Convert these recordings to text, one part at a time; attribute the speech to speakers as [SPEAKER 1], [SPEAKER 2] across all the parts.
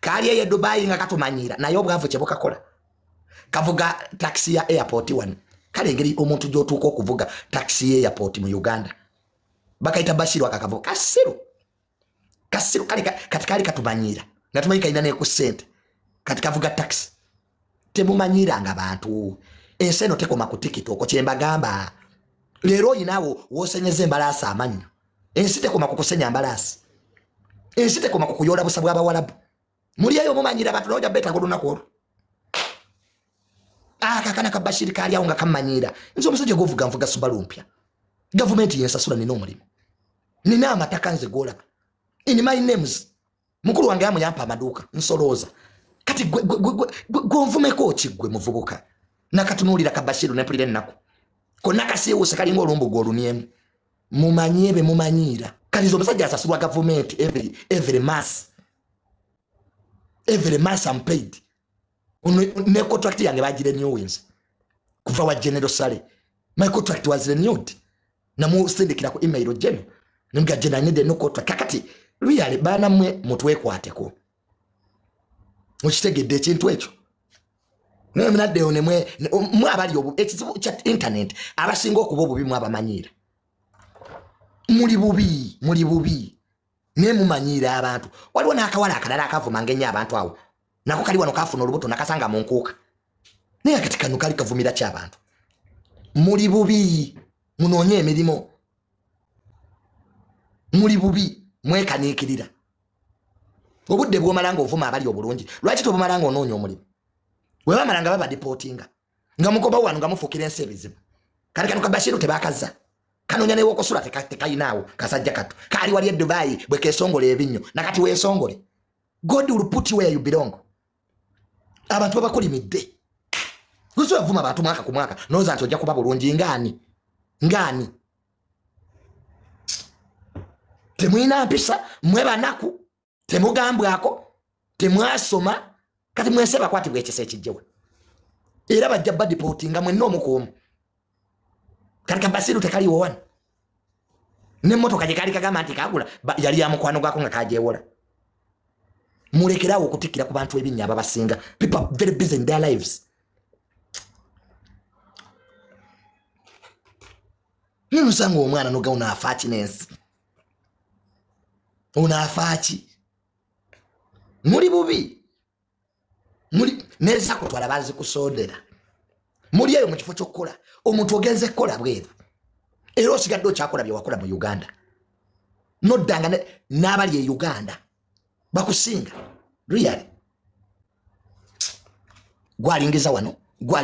[SPEAKER 1] kali ye Dubai nga katumanyira nayo bwavu kyeboka kola kavuga taxi ya airport 1 kale ngeri omuntu jotuko kuvuga taxi ya airport mu Uganda bakaita Bashiru akakavuga kasiru kali katikali katumanyira natumanyika inane ku sente katikavuga taxi temumanyira nga bantu enseno tekoma ku TikTok kyemba gamba lero yinawo wosenyeze mbalasa amanyo ensite koma kukusenya mbalasi ensite koma kukuyola busabwa abawalabu muri ayo mumanyira abantu noja beta koduna ko kakana ka Bashiri kali awo nga kamanyira nzo musuje govuga mvuga subalumpya government yensasula nino mulimo nina amataka nze gola in my names mukuru wange amu yampa amaduka nsoloza kati gwe ko kigwe muvubuka nakatunulira ka Bashiru ne pulire nako konna kasiwo sekali ngolumbu goluniemu mumanyebe mumanyira kali zo basajja asasulwa government every mass I'm paid ne contract yange bagire new wins kuva wa general sale my contract was renewed na mu sendekira ko email general nimga general need no contract kakati really bana mwe mutwe kwateko mukitegedde ekintu ekyo ne mnadde one mwe abali obu ekizibu chat internet abasinga okuba obubi mwe abamanyira muri bubi ne mumanyira abantu waliwo nakawala akalala akavuma ngenya abantu awo nako kali wano kafuna olubuto nakasanga mu nkuuka naye kati kano kali kavumira kya abantu muri bubi munonye emirimo muri bubi mwekanikirira obudde bwomalanga ovuma abali obulungi lwaki tobumalanga onoonya omulimu we bamalanga baba deportinga nga mukoba wano nga mufukira ensi ebizibu kali kano ka Bashiru tebakaza kanonya newo okusula tekayinaawo kasajja kato kali wali e Dubai bwe kesongole ebinyo nakati weesongole God will put you where you belong abantu babakulimidde guzo avuma abantu mwaka ku mwaka noza ntojja kuba bulungi ngani temwina mpisa mwe banaku temugambwako temwasoma kati mweseba kwati bwekise ekijjewe era bajja badipotinga mwe n'omukuumu kali ka Bashiru tekali wowana n'emmotoka gye kali kagamba nti kagula yali ya mukwano gwako nga kajewola mulekerawo okutikira ku bantu ebinnya ababasinga people very busy in their lives nimusanga omwana noga unaafaaki n'ensi unaafaaki muri bubi muri neza kutwala bazi kusondera muri eyo mu kifo ky'okukola omuntu ogenze kukola bweru era osigadde okyakola bye wakola mu Uganda noddanga n'abali e Uganda bakusinga really gwalingiza wano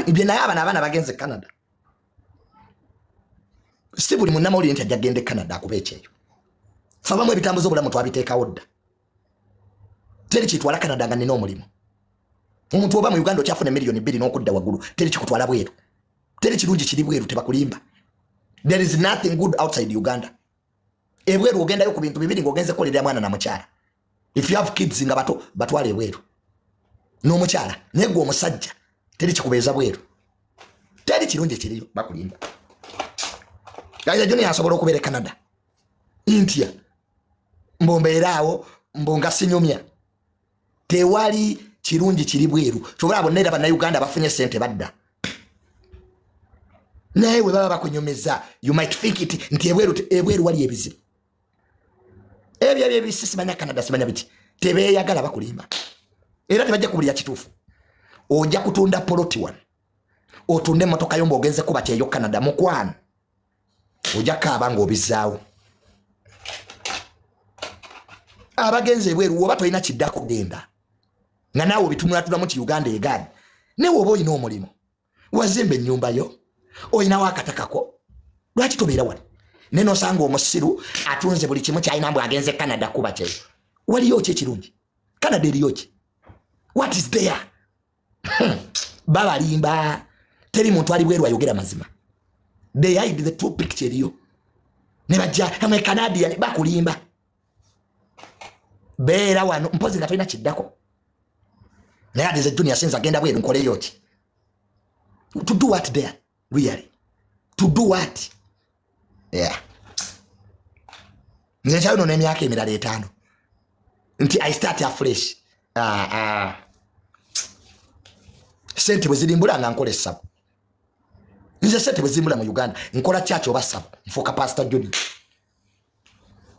[SPEAKER 1] ibye naye abaana bagenze Canada si buli munnamawulire nti ajja gende Canada akuba ekyeyo fabamu ebitambuzo obulamu twabiteekawo dda teri kitwala Canada nga nina omulimu omuntu oba mu Uganda okyafuna miliyoni 2 n'okudda waggulu teri kikutwala bweru teri kirungi kiri bweru tebakulimba there is nothing good outside Uganda ebweru ogendayo ku bintu bibiri ng'ogenze kukolera mwana na mukyala if you have kids nga bato batwale ebweru n'omukyala naye gwe omusajja teri kikubeeza bweru teri kirungi kiriyo bakulimba kaiza joni asobola okubeera e Canada India mbombeeraawo mbonga sinyumya tewali kirungi kiri bweru kyobula bonna bana Uganda bafunye sente badda naye we baba bakunyomeza you might think it nti ebweru wali ebizibu ebyo ebisimanya Canada simanya biti tebeeyagala bakulimba era tebajja kubulira kituufu ojja kutunda poloti 1 otunde emmotoka yo ng'ogenze kuba kyeyo Canada mukwano ojja kaaba ng'obizaawo abagenze ebweru woba tolina kiddako genda nga naawe obitunulatunulamu ki Uganda egaani naye woba olina omulimu wazimba ennyumba yo olinawo akatakako lwaki tobeera wali naye nosanga omusiru atunze buli kimu kyalina mbwe agenze Canada kuba kyeyo waliyo ki ekirungi Canada eriyo ki what is there babalimba teri muntu ali bweru ayogera mazima they hide the true picture eriyo ne bajja amwe Canadian bakulimba beera wano mpozi nga tolina kiddako naye ate ze junior sinza agenda bweru nkoleyo ki to do what there really to do what yeah nze chayo n'emyaka emirala 5 nti I start afresh sente bwezirimbula nga nkola essabo nze sente bwezimbula mu Uganda nkola kyaki oba ssabo nfuuka Pastor John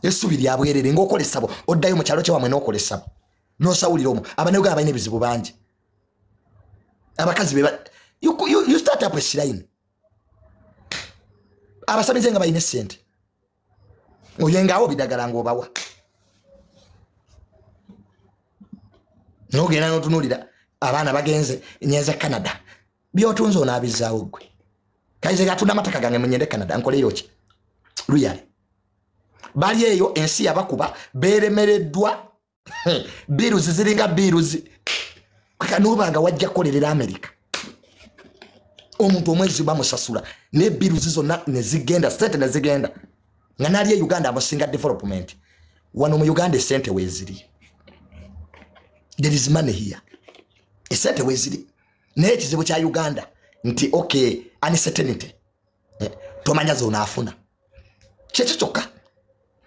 [SPEAKER 1] essubi lya bwerere ng'okola essabo oddayo mu kyalo kyewamwe n'okola essabo n'osawulira omwo Abannayuganda balina ebizibu bangi abakazi you start up a shrine abasamize nga balina essente oyengaawo bidagala ng'obawa n'ogenda n'otunuulira abaana bagenze nyenze Canada byotunze onaabizaawo gwe kaize gatunda amataka gange munyende Canada nkoleyo ki luyale bali eyo ensi yabakuba beremereddwa biruzi ziringa biruzi kakanubanga wajja kolerera America omuntu omwezi bamusasula ne biruzi zonna nezigenda state nezigenda nga nali Uganda amusinga development wano mu Uganda sente weziri there is money here sente weziri ne kizibu kya Uganda nti okay uncertainty tomanya zona afuna cheche choka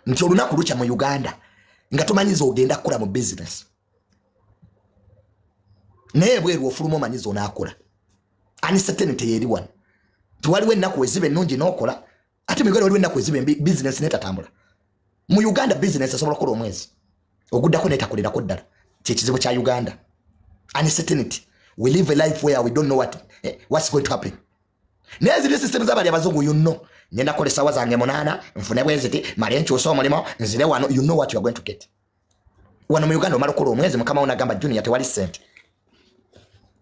[SPEAKER 1] nti olunaku lucha mu Uganda nga tomanyizo ogenda kula mu business naye bweru ofuluma omanyizo onakola uncertainty yeri one tuwaliwo ennaku ezibe ennungi n'okola ate mu Uganda waliwo ennaku ezibe business netatambula mu Uganda business asobola kukola omwezi oguddako netakolerako ddala kyekizibu kya Uganda uncertainty we live a life where we don't know what's going to happen nezi the systems abali abazungu you know nyenda kolesa wazange monana mfune bweziti mali enchuso omulimo nzire wano you know what you are going to get wano mu Uganda omalokolo omwezi mukama unagamba junior tewali sente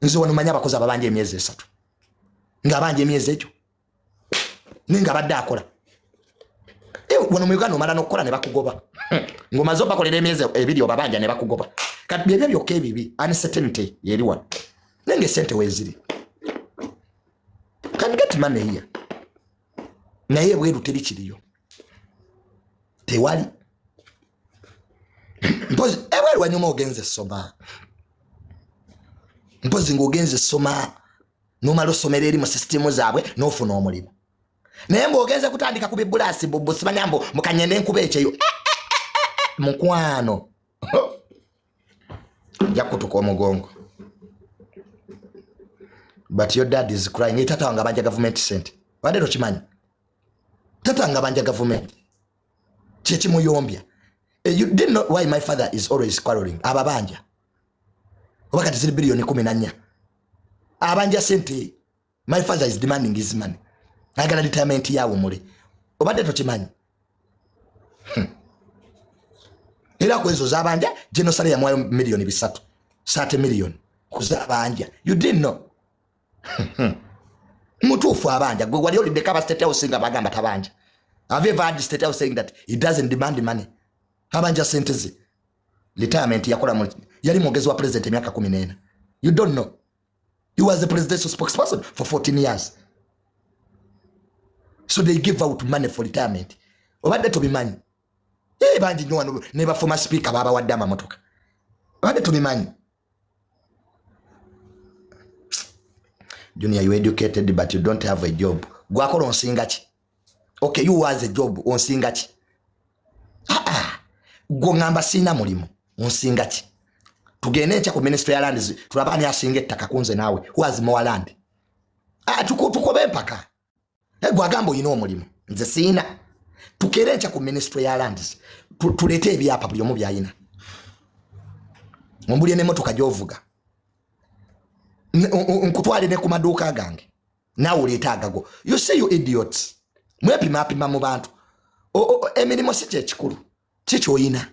[SPEAKER 1] nzo wano manya bakoza babanje emyezi 3 nga banje emyezi ejo ninga badde akola wano mu Uganda omala nokola ne bakugoba ngoma zo bakolera emyezi ebiri obabanja ne bakugoba kati byebyo byoke bibi uncertainty yeri wano nenge sente weziri can get money here naye bweru teri kiriyo tewali mpozi ebweru wanyuma ogenze soma mpozi ngogenze soma nomalo somera eri mu system zaabwe nofuna omulimo naye ngogenze kutandika kubibulasi bobo sibanyambo mukanyende nkube ekyeyo mukwano yakutuka omugongo but your dad is crying tata wanga banja government sent wade no chimanyi tata wanga banja government chechi muyombya you didn't know why my father is always quarreling ababanja wakati zili bilioni 14 abanja sente my father is demanding his money agala retirement yawo mule obade to chimanyi era kwezo zabanja genocide ya mwayo milioni 3 30 million kuzabanja you didn't know mutufu abanja gwe wali oli dekaba state house nga bagamba tabanja have you ever heard state house saying that it doesn't demand money abanja sentezi retirement yakola mu yali mwogezi wa president emyaka 14 you don't know he was the presidential spokesperson for 14 years so they give out money for retirement obadde to bimanyi banji nyo ne former speaker baba wadama motoka obadde to bimanyi Junior, you educated but you don't have a job. Gwakolo onsingachi. Okay, you was a job onsingachi. Go ngamba sina mulimo onsingachi. Tugene cha ku ministry ya lands tulabani asinge takakunze nawe. Who has more land? Tukobe mpaka. Gwagambo yino mulimo. Nze sina. Tukerencha ku ministry ya lands. Tulete ebyapa byomu byayina. Mumbuli ne motoka jovuga. Nkutwale ne kumaduka gange nawe uletaga go you say you idiots mwepi mapima mu bantu emirimo si kyekikulu kikyoyina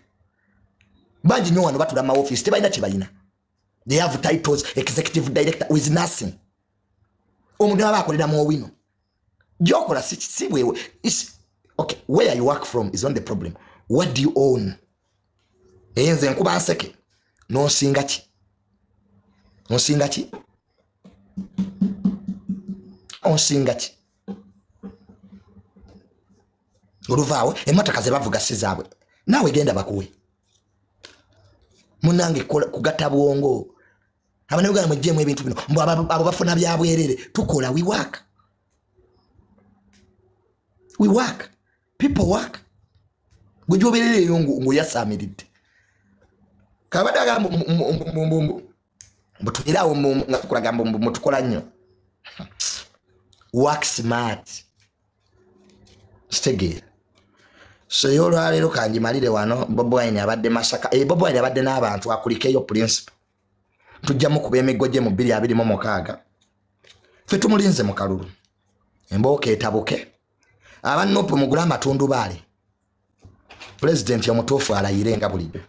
[SPEAKER 1] banji nyo wano batula ma office tebalina kibayina they have titles executive director with nothing omuntu abakolera mu wino jokola si wewe okay where you work from is on the problem what do you own enze nkuba nseke no singachi onsingachi oluvaawo emmotoka ze bavuga sizaabwe naawe genda bakuwe munange kugatta bwongo Abanayuganda mujjemu ebintu bino mbo abo bafuna byabwerere tukola we work people work gwejoberere yongo ngo yasamiridde kabadaga mbutunirawo kulaga mutukola nnyo work smart stegera so yolwalero kanjimalire wano Bobi Wine abadde masaka Bobi Wine abadde n'abantu akulikeyo principle tujja mu kubema egoje mu 2026 fe tumulinze mu kalulu emboke etabuke abanopo mugula amatundu bale president ya mutofu alayirenga bulibe